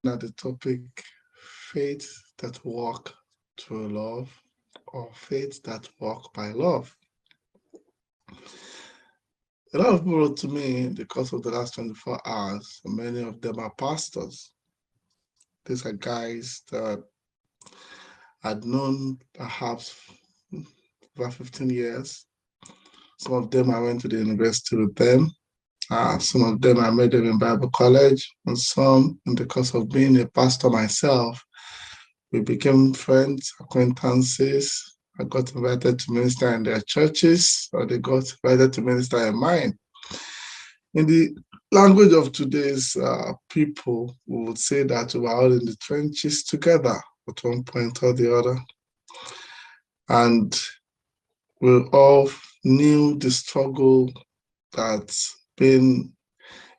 at the topic faith that walk through love or faith that walk by love. A lot of people wrote to me in the course of the last 24 hours. Many of them are pastors. These are guys that I'd known perhaps over 15 years. Some of them I went to the university with them. Some of them I met them in Bible college, and some in the course of being a pastor myself. We became friends, acquaintances. I got invited to minister in their churches, or they got invited to minister in mine. In the language of today's people, we would say that we were all in the trenches together at one point or the other. And we all knew the struggle that being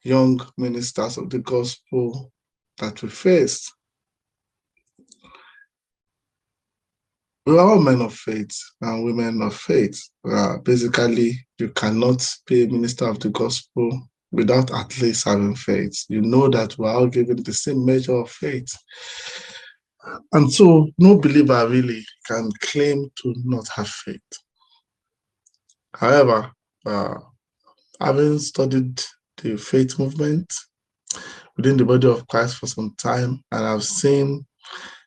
young ministers of the gospel that we faced. We are all men of faith and women of faith. Basically, you cannot be a minister of the gospel without at least having faith. You know that we're all given the same measure of faith. And so no believer really can claim to not have faith. However, having studied the faith movement within the body of Christ for some time, and I've seen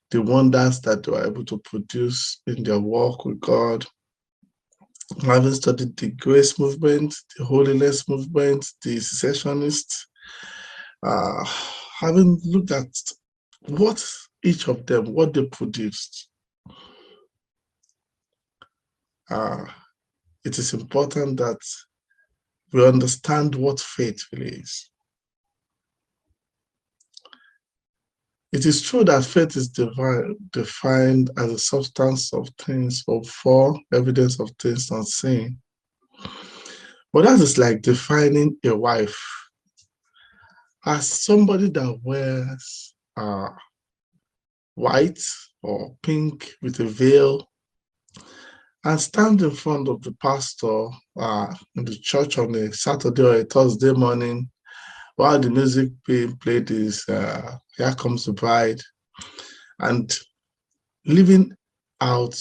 the wonders that they were able to produce in their walk with God. Having studied the grace movement, the holiness movement, the cessationists, having looked at what each of them, what they produced, it is important that we understand what faith really is. It is true that faith is defined as a substance of things hoped for, evidence of things not seen. But that is like defining a wife as somebody that wears white or pink with a veil and stand in front of the pastor in the church on a Saturday or a Thursday morning while the music being played is Here Comes the Bride, and leaving out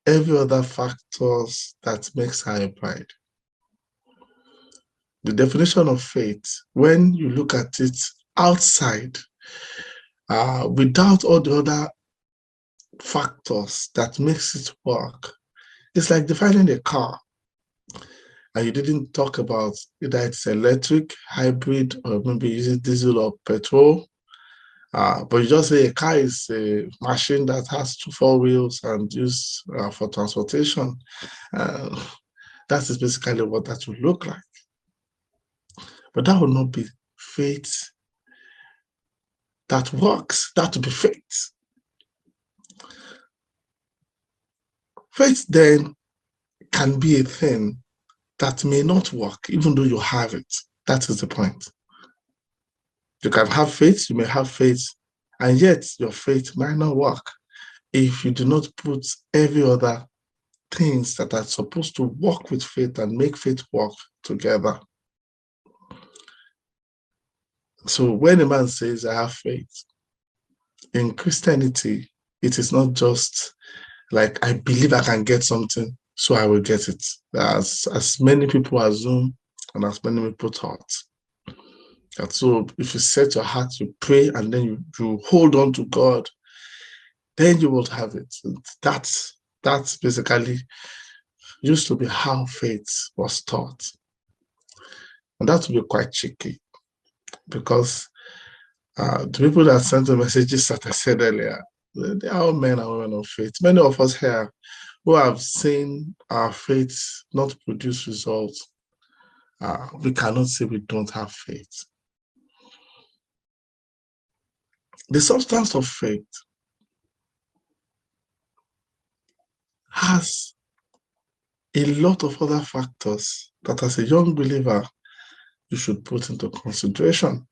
every other factors that makes her a bride. The definition of faith, when you look at it outside, without all the other factors that makes it work, it's like defining a car. And you didn't talk about either it's electric, hybrid, or maybe using diesel or petrol. But you just say a car is a machine that has 4 wheels and used for transportation. That is basically what that would look like. But that would not be faith that works. That would be faith. Faith then can be a thing that may not work, even though you have it. That is the point. You can have faith, you may have faith, and yet your faith might not work if you do not put every other things that are supposed to work with faith and make faith work together. So when a man says, I have faith, in Christianity, it is not just like, I believe I can get something, so I will get it. As many people assume and as many people thought. And so if you set your heart, you pray, and then you hold on to God, then you will have it. That's basically used to be how faith was taught. And that will be quite tricky, because the people that sent the messages that I said earlier, they are all men and women of faith. Many of us here who have seen our faith not produce results, we cannot say we don't have faith. The substance of faith has a lot of other factors that as a young believer, you should put into consideration.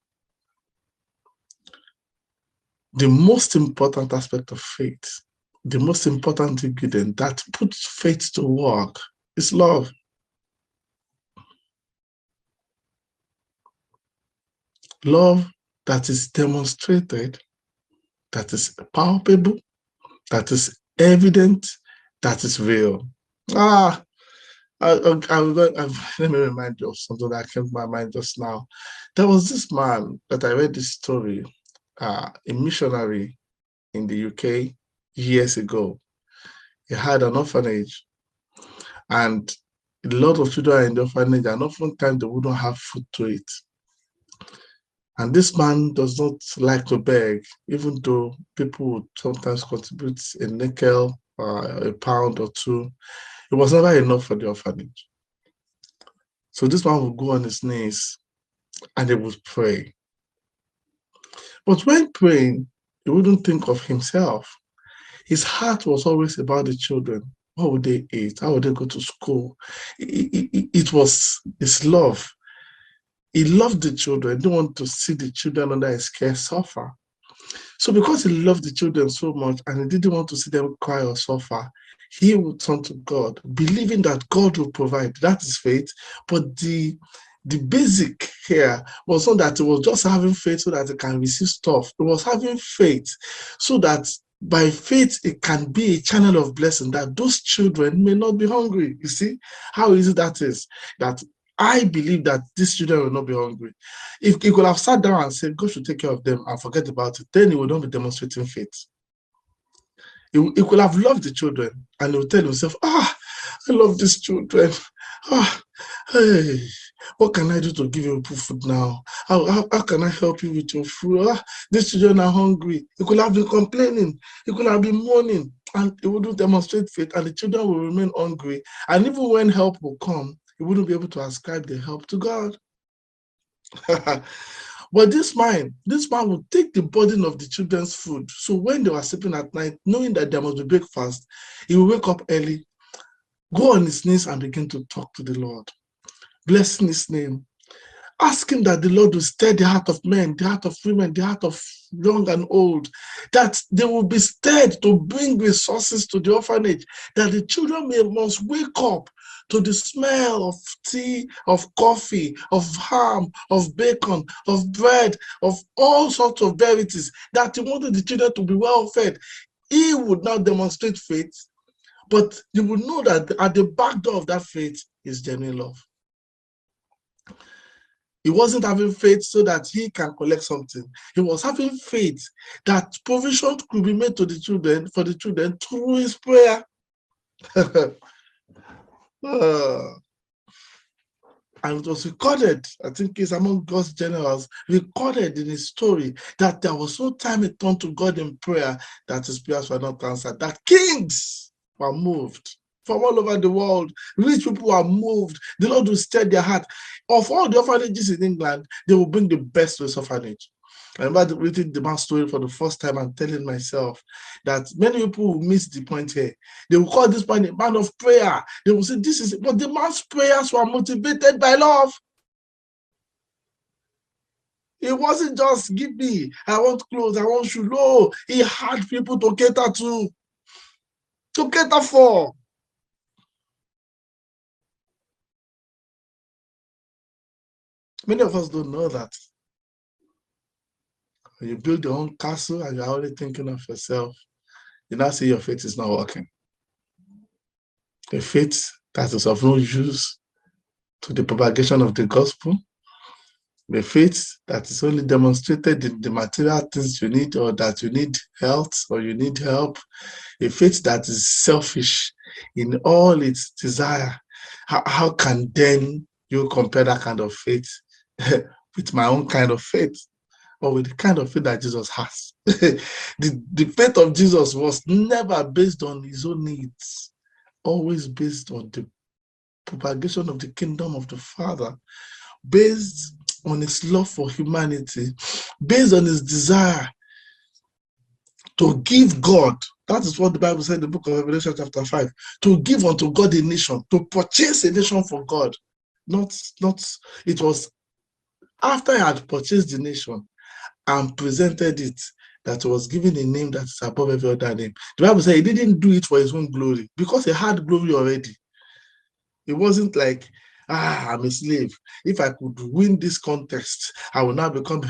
The most important aspect of faith, the most important ingredient that puts faith to work is love. Love that is demonstrated that is palpable, that is evident, that is real. Let me remind you of something that came to my mind just now. There was this man that I read this story, a missionary in the UK years ago. He had an orphanage, and a lot of children are in the orphanage, and oftentimes they wouldn't have food to eat. And this man does not like to beg, even though people would sometimes contribute a nickel or a pound or two. It was never enough for the orphanage. So this man would go on his knees and he would pray. But when praying, he wouldn't think of himself. His heart was always about the children. What would they eat? How would they go to school? It was his love. He loved the children. He didn't want to see the children under his care suffer. So because he loved the children so much and he didn't want to see them cry or suffer, he would turn to God, believing that God will provide. That is faith. But the basic here was not that it was just having faith so that it can receive stuff. It was having faith so that by faith, it can be a channel of blessing, that those children may not be hungry. You see how easy that is? That I believe that these children will not be hungry. If he could have sat down and said, God should take care of them and forget about it, then he would not be demonstrating faith. He could have loved the children and he would tell himself, I love these children. Hey, what can I do to give you food now? How can I help you with your food? These children are hungry. He could have been complaining. He could have been mourning, and he wouldn't demonstrate faith, and the children will remain hungry. And even when help will come, he wouldn't be able to ascribe the help to God. But this man would take the burden of the children's food. So when they were sleeping at night, knowing that there must be breakfast, he would wake up early, go on his knees and begin to talk to the Lord, blessing his name, asking that the Lord will stir the heart of men, the heart of women, the heart of young and old, that they will be stirred to bring resources to the orphanage, that the children must wake up to the smell of tea, of coffee, of ham, of bacon, of bread, of all sorts of varieties, that he wanted the children to be well fed. He would now demonstrate faith, but you would know that at the back door of that faith is genuine love. He wasn't having faith so that he can collect something. He was having faith that provision could be made to the children, for the children, through his prayer. And it was recorded, I think it's among God's generals, recorded in his story that there was no time he turned to God in prayer that his prayers were not answered, that kings were moved from all over the world. Rich people are moved. The Lord will stir their heart. Of all the orphanages in England, they will bring the best to his orphanage. I remember reading the man's story for the first time and telling myself that many people will miss the point here. They will call this man a man of prayer. They will say, this is, but the man's prayers were motivated by love. It wasn't just, give me, I want clothes, I want shoes. No, he had people to cater for. Many of us don't know that. When you build your own castle and you're only thinking of yourself, you now see your faith is not working. A faith that is of no use to the propagation of the gospel. A faith that is only demonstrated in the material things you need, or that you need health or you need help. A faith that is selfish in all its desire. How can then you compare that kind of faith with my own kind of faith, or with the kind of faith that Jesus has? The faith of Jesus was never based on his own needs, always based on the propagation of the kingdom of the Father, based on his love for humanity, based on his desire to give God. That is what the Bible said in the book of Revelation chapter 5, to give unto God a nation, to purchase a nation for God. It was after he had purchased the nation and presented it that was given a name that is above every other name. The Bible said he didn't do it for his own glory, because he had glory already. It wasn't like, I'm a slave. If I could win this contest, I will now become.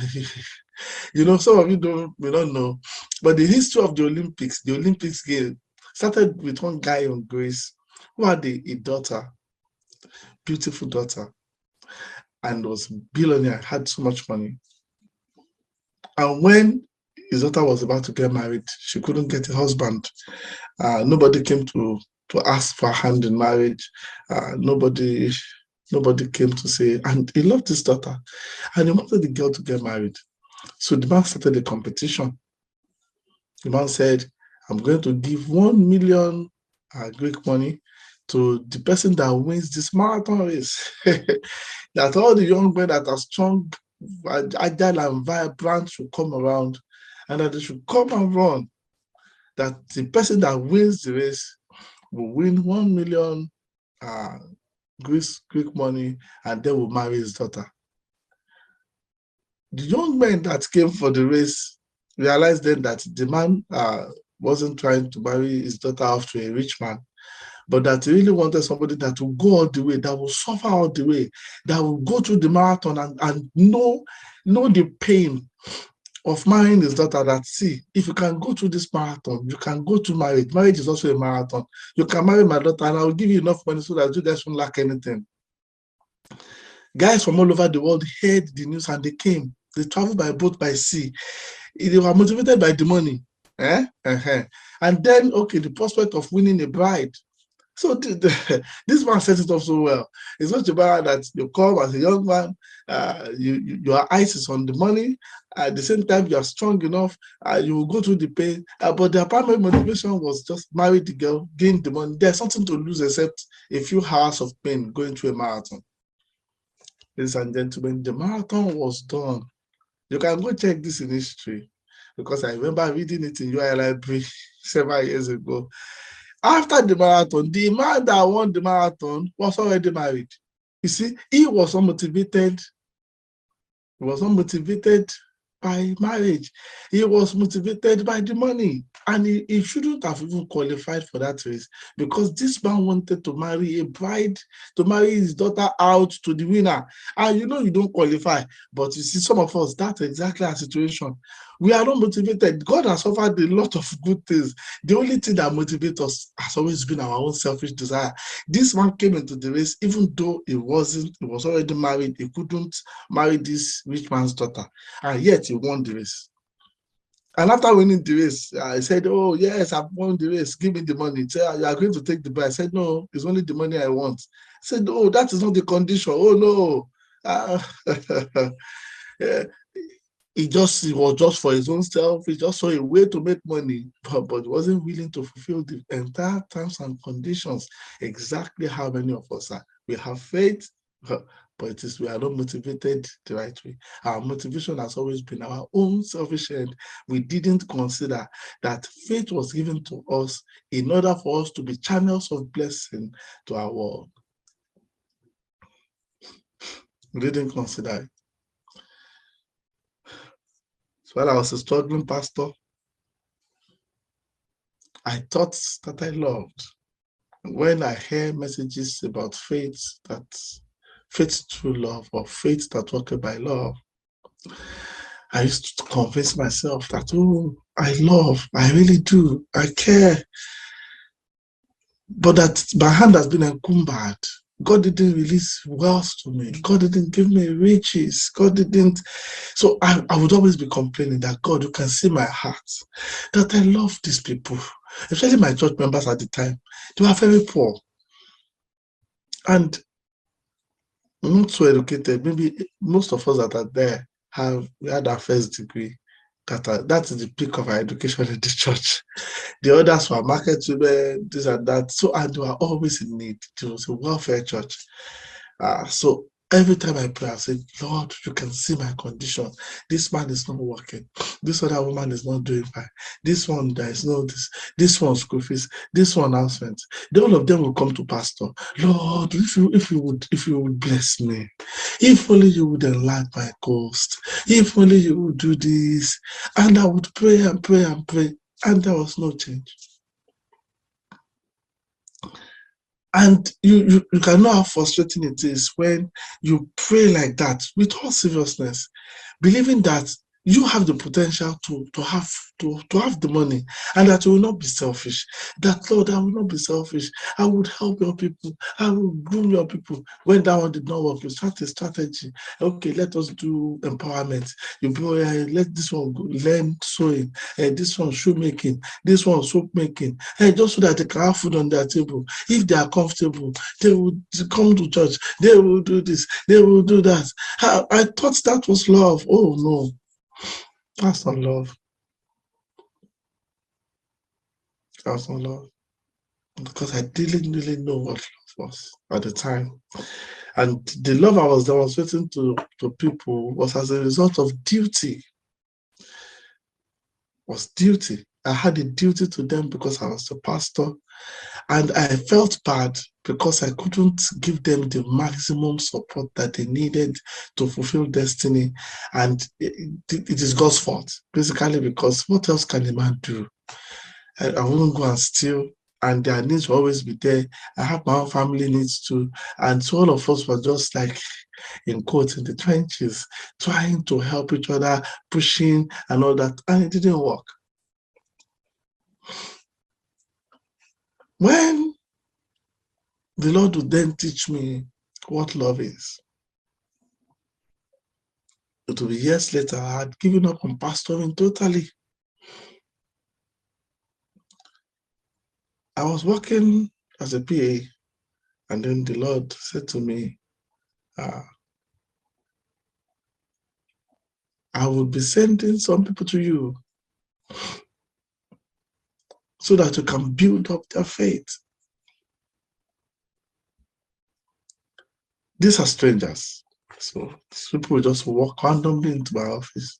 Some of you may not know. But the history of the Olympics game started with one guy on Grace who had a daughter, beautiful daughter, and was billionaire, had so much money. And when his daughter was about to get married, she couldn't get a husband. Nobody came to ask for a hand in marriage. Nobody came to say, and he loved his daughter, and he wanted the girl to get married. So the man started a competition. The man said, I'm going to give 1 million Greek money to the person that wins this marathon race. That all the young men that are strong, agile, and vibrant should come around, and that they should come and run. That the person that wins the race will win 1 million Greek money, and they will marry his daughter. The young men that came for the race realized then that the man wasn't trying to marry his daughter off to a rich man, but that he really wanted somebody that will go all the way, that will suffer all the way, that will go through the marathon and know the pain of marrying his daughter. That, see, if you can go through this marathon, you can go to marriage. Marriage is also a marathon. You can marry my daughter and I will give you enough money so that you guys won't lack anything. Guys from all over the world heard the news and they came. They traveled by boat, by sea. They were motivated by the money. And then, okay, the prospect of winning a bride. So this man set it up so well. It's not about that you come as a young man, your eyes is on the money. At the same time, you are strong enough, you will go through the pain. But their primary motivation was just marry the girl, gain the money. There's something to lose except a few hours of pain going through a marathon. Ladies and gentlemen, the marathon was done. You can go check this in history, because I remember reading it in UI Library several years ago. After the marathon, the man that won the marathon was already married. You see, he was unmotivated. He was unmotivated by marriage. He was motivated by the money. And he shouldn't have even qualified for that race, because this man wanted to marry a bride, to marry his daughter out to the winner. And you don't qualify. But you see, some of us, that's exactly our situation. We are not motivated. God has offered a lot of good things. The only thing that motivates us has always been our own selfish desire. This man came into the race, even though he was already married. He couldn't marry this rich man's daughter. And yet he won the race. And after winning the race, I said, oh, yes, I've won the race. Give me the money. He said, you are going to take the bride. I said, no, it's only the money I want. I said, oh, that is not the condition. Oh, no. Yeah. It was just for his own self. He just saw a way to make money, but wasn't willing to fulfill the entire terms and conditions. Exactly how many of us are. We have faith, but we are not motivated the right way. Our motivation has always been our own selfish end. We didn't consider that faith was given to us in order for us to be channels of blessing to our world. We didn't consider it. So while I was a struggling pastor, I thought that I loved. When I hear messages about faith, that faith through love, or faith that worked by love, I used to convince myself that, oh, I love, I really do, I care. But that my hand has been encumbered. God didn't release wealth to me. God didn't give me riches. God didn't. So I would always be complaining that, God, you can see my heart, that I love these people, especially my church members at the time. They were very poor and not so educated. Maybe most of us that are there had our first degree. That is the peak of our education in the church. The others were market women, this and that. So, and they were always in need. It was a welfare church. So every time I pray, I say, Lord, you can see my condition. This man is not working. This other woman is not doing fine. This one, there is no this. This one, school fees. This one, house rent. All of them will come to pastor. Lord, if you would bless me. If only you would enlarge my coast. If only you would do this. And I would pray and pray and pray. And there was no change. And you can know how frustrating it is when you pray like that with all seriousness, believing that you have the potential to have the money, and that you will not be selfish. That, Lord, I will not be selfish. I would help your people. I will groom your people. When that one did not work, you start a strategy. Okay, let us do empowerment. You let this one go, learn sewing, this one shoemaking, this one soap making, just so that they can have food on their table. If they are comfortable, they will come to church. They will do this. They will do that. I thought that was love. Oh no. That's not love. That's not love. Because I didn't really know what love was at the time. And the love I was demonstrating to people was as a result of duty. Was duty. I had a duty to them because I was the pastor. And I felt bad because I couldn't give them the maximum support that they needed to fulfill destiny. And it is God's fault, basically, because what else can a man do? I wouldn't go and steal, and their needs will always be there. I have my own family needs too. And so all of us were just like, in quotes, in the trenches, trying to help each other, pushing and all that. And it didn't work. When the Lord would then teach me what love is, it will be years later. I had given up on pastoring totally. I was working as a PA, and then the Lord said to me, I will be sending some people to you so that you can build up their faith. These are strangers. So people will just walk randomly into my office,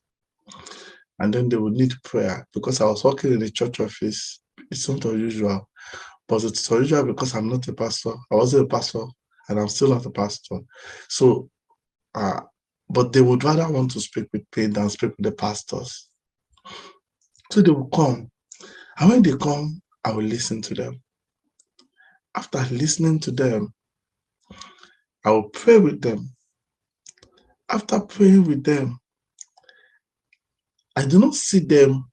and then they would need prayer. Because I was working in the church office, it's not unusual, but it's unusual because I'm not a pastor. I wasn't a pastor, and I'm still not a pastor. So, but they would rather want to speak with me than speak with the pastors. So they will come, and when they come, I will listen to them. After listening to them, I will pray with them. After praying with them, I do not see them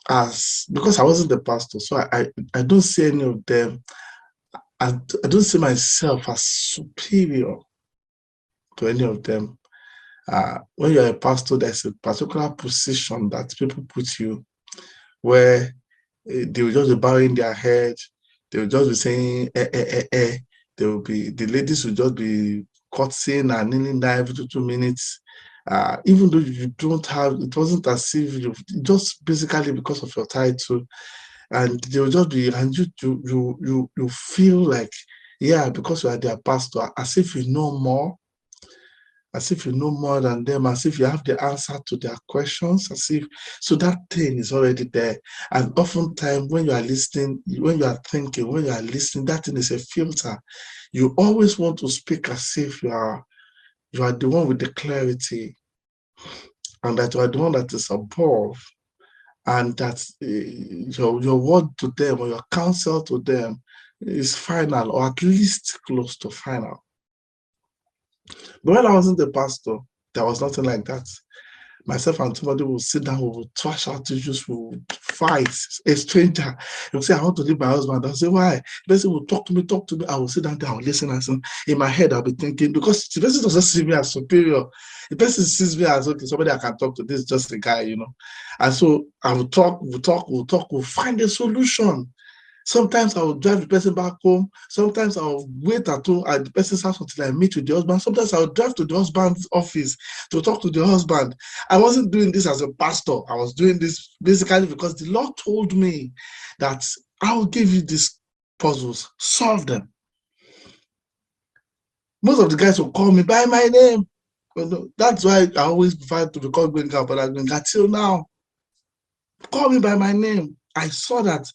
as, because I wasn't the pastor, so I don't see any of them, I don't see myself as superior to any of them. When you're a pastor, there's a particular position that people put you where they will just be bowing their head, they will just be saying, eh, eh, eh, eh. The ladies will just be curtsying and kneeling down every 2 minutes. Even though you don't have, it wasn't as if you just basically because of your title, and they will just be, and you feel like, yeah, because you are their pastor, as if you know more, as if you know more than them, as if you have the answer to their questions, as if, so that thing is already there. And oftentimes when you are listening, when you are thinking, when you are listening, that thing is a filter. You always want to speak as if you are the one with the clarity, and that you are the one that is above, and that your word to them or your counsel to them is final, or at least close to final. But when I wasn't the pastor, there was nothing like that. Myself and somebody will sit down, we will trash out issues, we will fight. A stranger, he will say, I want to leave my husband. I'll say, why? The person will talk to me. I will sit down there, I will listen, and in my head, I'll be thinking, because the person doesn't see me as superior. The person sees me as, okay, somebody I can talk to, this is just a guy, And so I will talk, we'll find a solution. Sometimes I will drive the person back home. Sometimes I'll wait at home at the person's house until I meet with the husband. Sometimes I'll drive to the husband's office to talk to the husband. I wasn't doing this as a pastor. I was doing this basically because the Lord told me that I will give you these puzzles, solve them. Most of the guys will call me by my name. That's why I always prefer to be called Gbenga, but Gbenga till now. Call me by my name. I saw that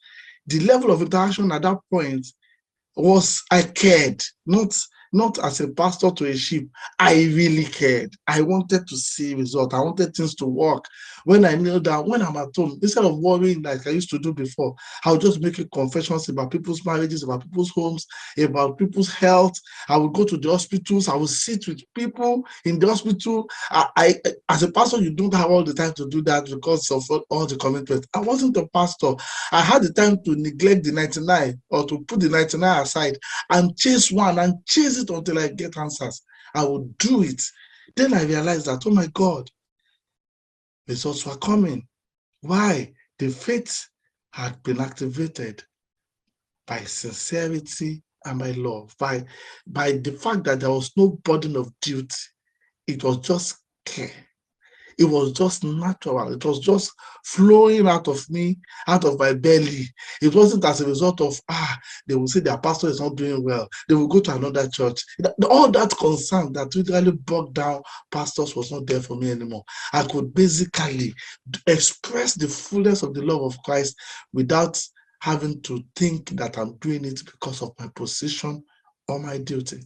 the level of interaction at that point was I cared, not not as a pastor to a sheep. I really cared. I wanted to see results. I wanted things to work. When I knew that when I'm at home, instead of worrying like I used to do before, I would just make confessions about people's marriages, about people's homes, about people's health. I would go to the hospitals. I would sit with people in the hospital. As a pastor, you don't have all the time to do that because of all the commitment. I wasn't a pastor. I had the time to neglect the 99 or to put the 99 aside and chase one and chase it until I get answers. I would do it. Then I realized that, oh my God, results were coming. Why? The faith had been activated by sincerity and by love, by the fact that there was no burden of duty. It was just care. It was just natural. It was just flowing out of me, out of my belly. It wasn't as a result of, they will say their pastor is not doing well. They will go to another church. All that concern that literally bogged down pastors was not there for me anymore. I could basically express the fullness of the love of Christ without having to think that I'm doing it because of my position or my duty.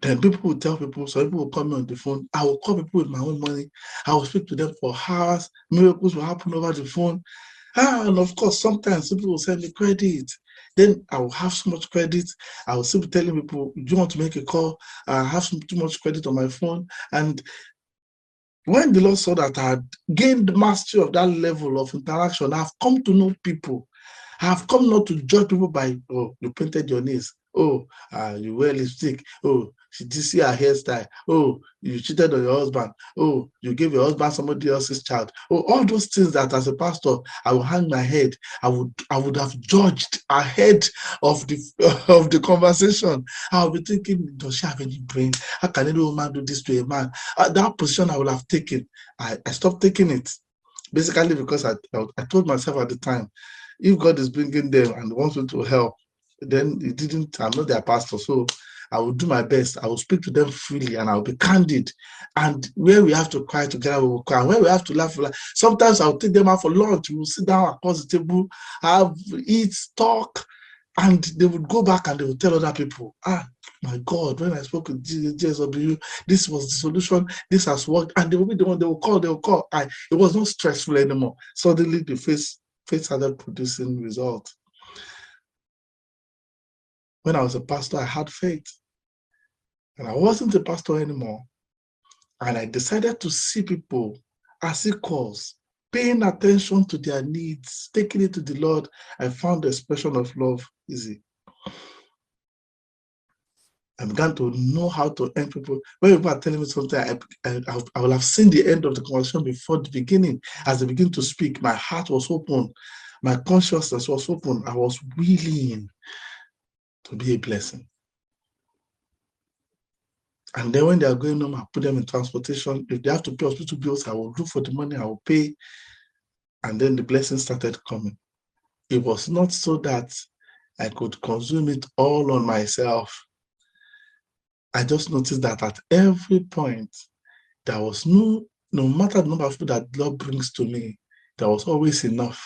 Then people will tell people, so people will call me on the phone. I will call people with my own money. I will speak to them for hours. Miracles will happen over the phone. And of course, sometimes people will send me credit. Then I will have so much credit. I will still be telling people, do you want to make a call? I have too much credit on my phone. And when the Lord saw that I had gained mastery of that level of interaction, I've come to know people. I've come not to judge people by, oh, you painted your nails. Oh, you wear lipstick. Oh, did you see her hairstyle? Oh, you cheated on your husband. Oh, you gave your husband somebody else's child. Oh, all those things that as a pastor, I will hang my head. I would have judged ahead of the conversation. I'll be thinking, does she have any brain? How can any woman do this to a man? That position I would have taken. I stopped taking it. Basically, because I told myself at the time, if God is bringing them and wants me to help, then I'm not their pastor. So I will do my best. I will speak to them freely and I'll be candid. And where we have to cry together, we will cry. Where we have to laugh, sometimes I'll take them out for lunch. We'll sit down across the table, eat, talk, and they would go back and they would tell other people, my God, when I spoke with JSW, this was the solution, this has worked, and they will be the one they will call. It was not stressful anymore. Suddenly the faith started producing results. When I was a pastor, I had faith. And I wasn't a pastor anymore. And I decided to see people as equals, paying attention to their needs, taking it to the Lord. I found the expression of love easy. I began to know how to end people. When people are telling me something, I will have seen the end of the conversation before the beginning. As they begin to speak, my heart was open. My consciousness was open. I was willing to be a blessing. And then when they are going home, I put them in transportation. If they have to pay hospital bills, I will look for the money, I will pay. And then the blessing started coming. It was not so that I could consume it all on myself. I just noticed that at every point, there was no matter the number of people that God brings to me, there was always enough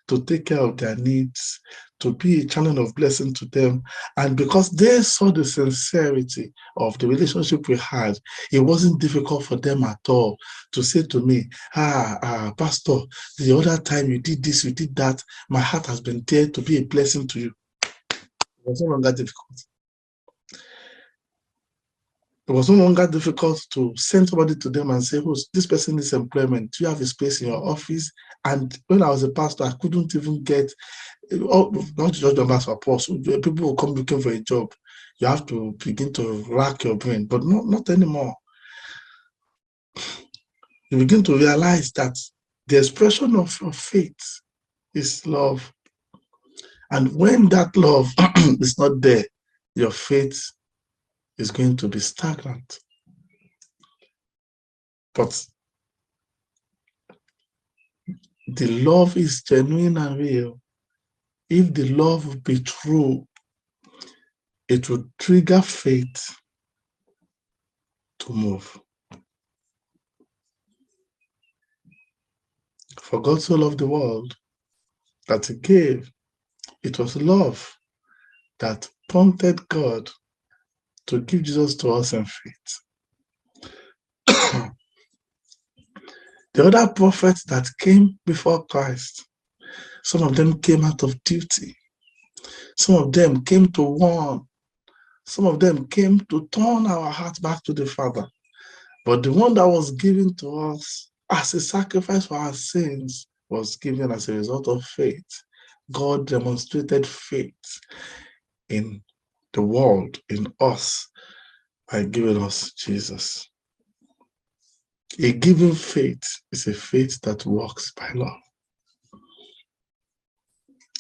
to take care of their needs, to be a channel of blessing to them. And because they saw the sincerity of the relationship we had, it wasn't difficult for them at all to say to me, Pastor, the other time you did this, you did that, my heart has been there to be a blessing to you. It was no longer difficult. It was no longer difficult to send somebody to them and say, oh, this person needs employment. Do you have a space in your office? And when I was a pastor, I couldn't even get, not just members of apostle, people will come looking for a job. You have to begin to rack your brain, but not anymore. You begin to realize that the expression of your faith is love. And when that love is not there, your faith is going to be stagnant. But the love is genuine and real. If the love would be true, it would trigger faith to move. For God so loved the world that he gave It was love that prompted God to give Jesus to us in faith. The other prophets that came before Christ, some of them came out of duty. Some of them came to warn. Some of them came to turn our hearts back to the Father. But the one that was given to us as a sacrifice for our sins was given as a result of faith. God demonstrated faith in the world, in us, by giving us Jesus. A given faith is a faith that works by love.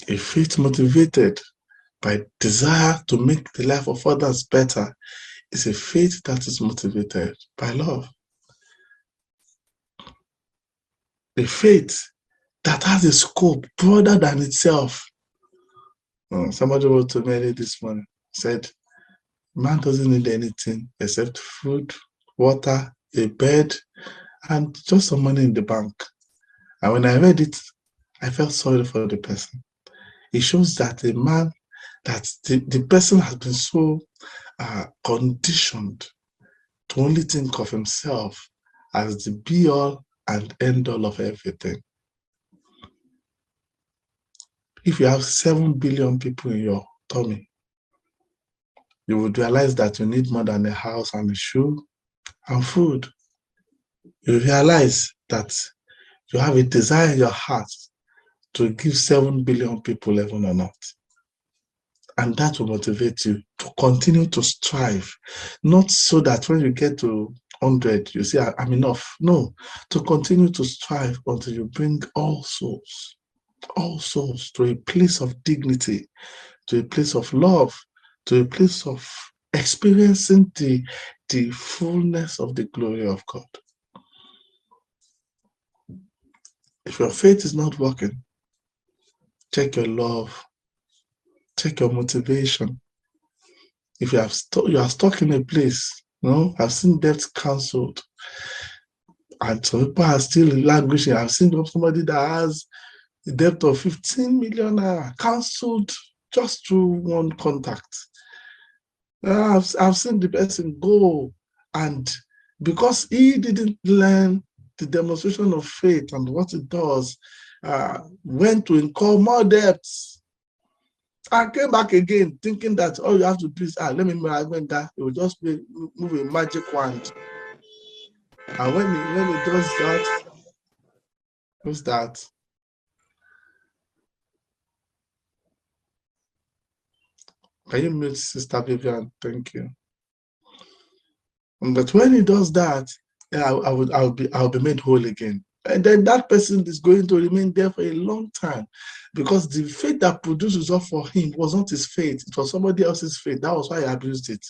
A faith motivated by desire to make the life of others better is a faith that is motivated by love. A faith that has a scope broader than itself. Somebody wrote to me this morning, said, man doesn't need anything except food, water, a bed, and just some money in the bank. And when I read it, I felt sorry for the person. It shows that a man, that the person has been so conditioned to only think of himself as the be-all and end-all of everything. If you have 7 billion people in your tummy, you would realize that you need more than a house and a shoe and food. You realize that you have a desire in your heart to give 7 billion people heaven on earth. And that will motivate you to continue to strive, not so that when you get to 100, you say, I'm enough. No, to continue to strive until you bring all souls to a place of dignity, to a place of love, to a place of experiencing the fullness of the glory of God. If your faith is not working, check your love, check your motivation. If you are stuck in a place, I've seen debts cancelled, and some people are still languishing. I've seen somebody that has a debt of 15 million naira cancelled just through one contact. I've seen the person go, and because he didn't learn the demonstration of faith and what it does, went to incur more debts. I came back again thinking that all you have to do is, let me move that. It will just move a magic wand. And when it does that, who's that? Can you mute Sister Vivian? Thank you. But when he does that, I'll be made whole again. And then that person is going to remain there for a long time, because the faith that produced result for him was not his faith, it was somebody else's faith. That was why he abused it.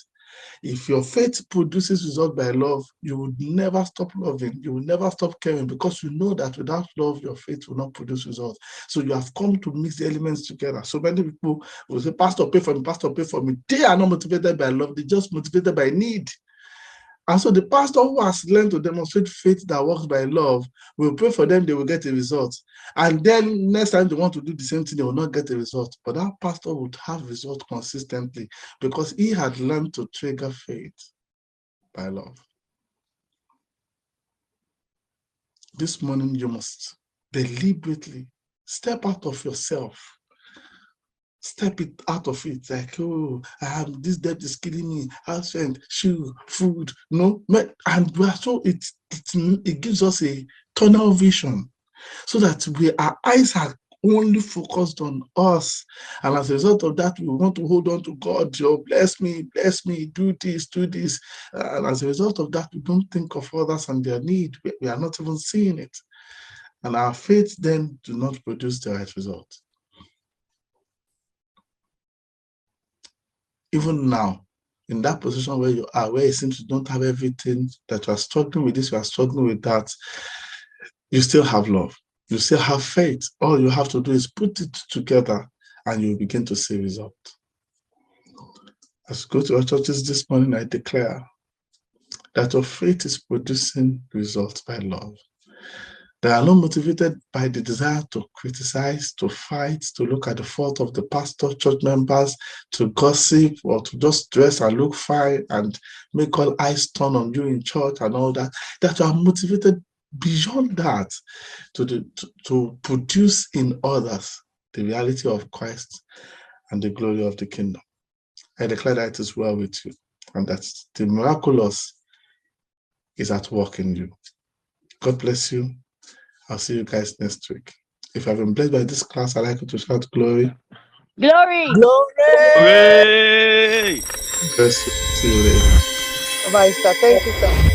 If your faith produces result by love, you would never stop loving, you will never stop caring, because you know that without love, your faith will not produce results. So you have come to mix the elements together. So many people will say, Pastor, pay for me, Pastor, pay for me. They are not motivated by love, they're just motivated by need. And so the pastor who has learned to demonstrate faith that works by love will pray for them, they will get a result. And then next time they want to do the same thing, they will not get a result. But that pastor would have results consistently because he had learned to trigger faith by love. This morning, you must deliberately step out of yourself. Step it out of it, like, I have this debt is killing me, house rent, shoe, food, and so it gives us a tunnel vision, so that our eyes are only focused on us, and as a result of that, we want to hold on to God. Bless me, do this, and as a result of that, we don't think of others and their need. We are not even seeing it, and our faith then do not produce the right result. Even now, in that position where you are, where it seems you don't have everything, that you are struggling with this, you are struggling with that, you still have love. You still have faith. All you have to do is put it together and you begin to see results. As you go to our churches this morning, I declare that your faith is producing results by love. They are not motivated by the desire to criticize, to fight, to look at the fault of the pastor, church members, to gossip, or to just dress and look fine and make all eyes turn on you in church and all that. That you are motivated beyond that to produce in others the reality of Christ and the glory of the kingdom. I declare that it is well with you and that the miraculous is at work in you. God bless you. I'll see you guys next week. If you have been blessed by this class, I'd like you to shout glory. Glory. Glory! Hooray! Bless you. See you later. Bye, sir. Thank you, sir.